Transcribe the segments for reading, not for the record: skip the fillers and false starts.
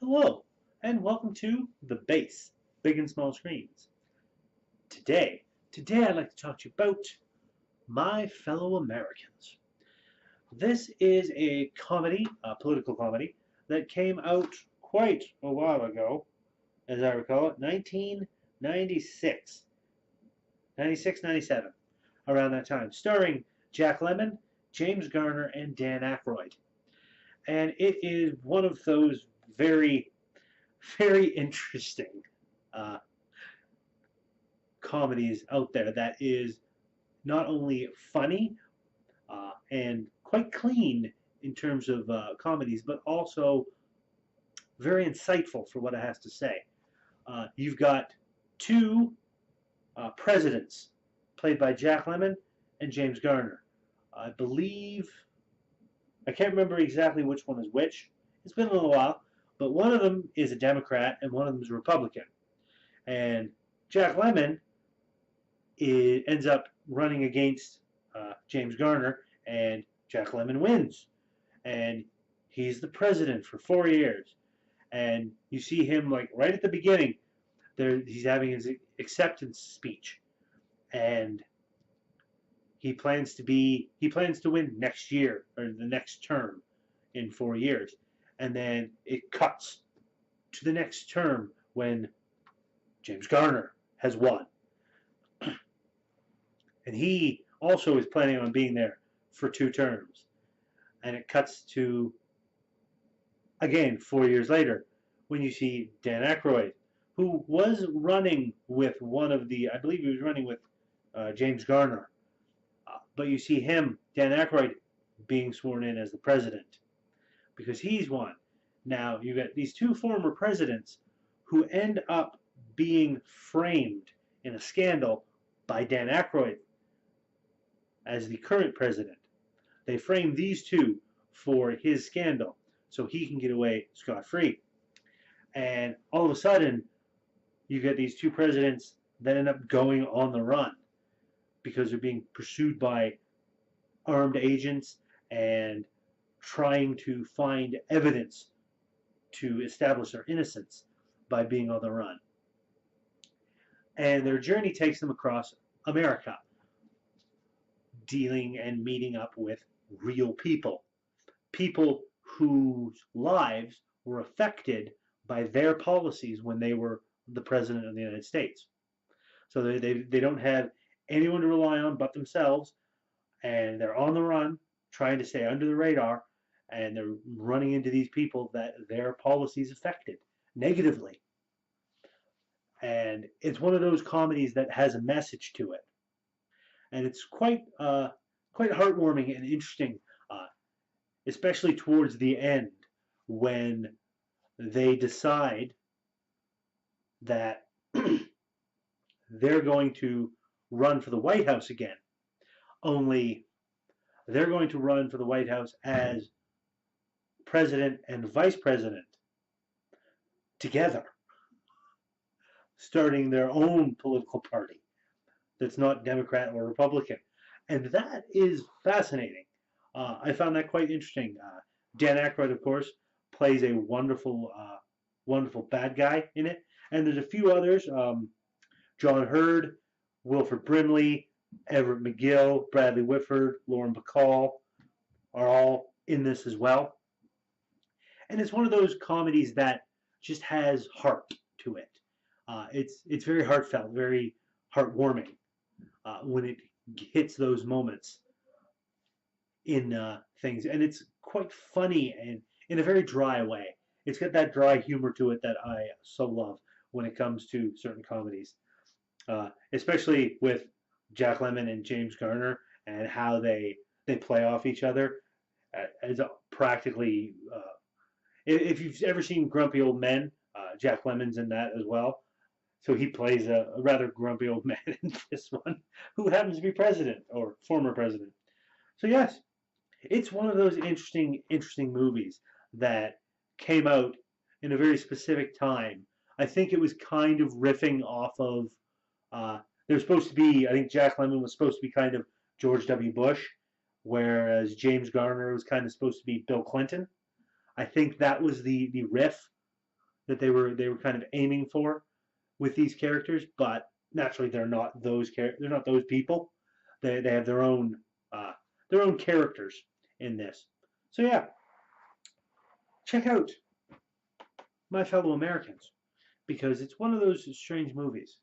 Hello, and welcome to the B.A.S S, Big and Small Screens. Today I'd like to talk to you about My Fellow Americans. This is a comedy, a political comedy, that came out quite a while ago, as I recall it, 1996, 96, 97, around that time, starring Jack Lemmon, James Garner, and Dan Aykroyd. And it is one of those very, very interesting uh, comedies out there that is not only funny and quite clean in terms of comedies, but also very insightful for what it has to say. You've got two presidents played by Jack Lemmon and James Garner. I believe, I can't remember exactly which one is which. It's been a little while, but one of them is a Democrat and one of them is a Republican. And Jack Lemmon ends up running against James Garner, and Jack Lemmon wins. And he's the president for 4 years. And you see him like right at the beginning. He's having his acceptance speech, and he plans to win next year or the next term in 4 years, and then it cuts to the next term when James Garner has won, and he also is planning on being there for 2 terms. And it cuts to, again, 4 years later, when you see Dan Aykroyd, who was running with one of the, I believe he was running with James Garner, but you see him, Dan Aykroyd, being sworn in as the president because he's won. Now you got these two former presidents who end up being framed in a scandal by Dan Aykroyd as the current president. They frame these two for his scandal so he can get away scot-free. And all of a sudden, you get these two presidents that end up going on the run because they're being pursued by armed agents and trying to find evidence to establish their innocence by being on the run. And their journey takes them across America, dealing and meeting up with real people, people whose lives were affected by their policies when they were the president of the United States. So they don't have anyone to rely on but themselves, and they're on the run, trying to stay under the radar, and they're running into these people that their policies affected negatively. And it's one of those comedies that has a message to it, and it's quite heartwarming and interesting, uh, especially towards the end when they decide that they're going to run for the White House again. Only they're going to run for the White House as president and vice president together, starting their own political party that's not Democrat or Republican. And that is fascinating. I found that quite interesting. Dan Aykroyd, of course, plays a wonderful bad guy in it. And there's a few others. John Hurd, Wilford Brimley, Everett McGill, Bradley Whitford, Lauren Bacall are all in this as well. And it's one of those comedies that just has heart to it. It's very heartfelt, very heartwarming when it hits those moments in things, and it's quite funny and in a very dry way. It's got that dry humor to it that I so love when it comes to certain comedies, especially with Jack Lemmon and James Garner and how they play off each other as practically. If you've ever seen Grumpy Old Men, Jack Lemmon's in that as well. So he plays a rather grumpy old man in this one who happens to be president or former president. So yes, it's one of those interesting movies that came out in a very specific time. I think it was kind of riffing off of. There's supposed to be. I think Jack Lemmon was supposed to be kind of George W. Bush, whereas James Garner was kind of supposed to be Bill Clinton. I think that was the riff that they were kind of aiming for with these characters, but naturally they're not they're not those people. They have their own characters in this. So yeah, check out My Fellow Americans because it's one of those strange movies.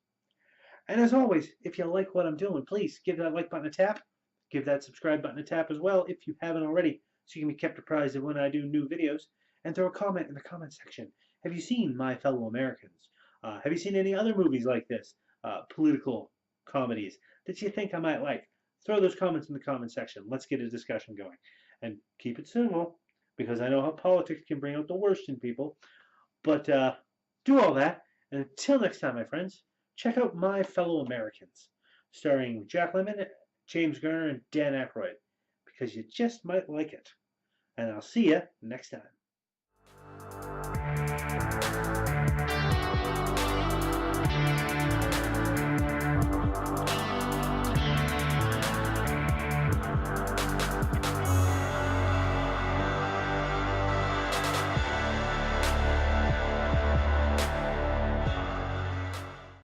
And as always, if you like what I'm doing, please give that like button a tap. Give that subscribe button a tap as well if you haven't already, so you can be kept apprised of when I do new videos. And throw a comment in the comment section. Have you seen My Fellow Americans? Have you seen any other movies like this? Political comedies that you think I might like? Throw those comments in the comment section. Let's get a discussion going. And keep it civil, because I know how politics can bring out the worst in people. But do all that, and until next time, my friends, check out My Fellow Americans, starring Jack Lemmon, James Garner, and Dan Aykroyd, because you just might like it. And I'll see you next time.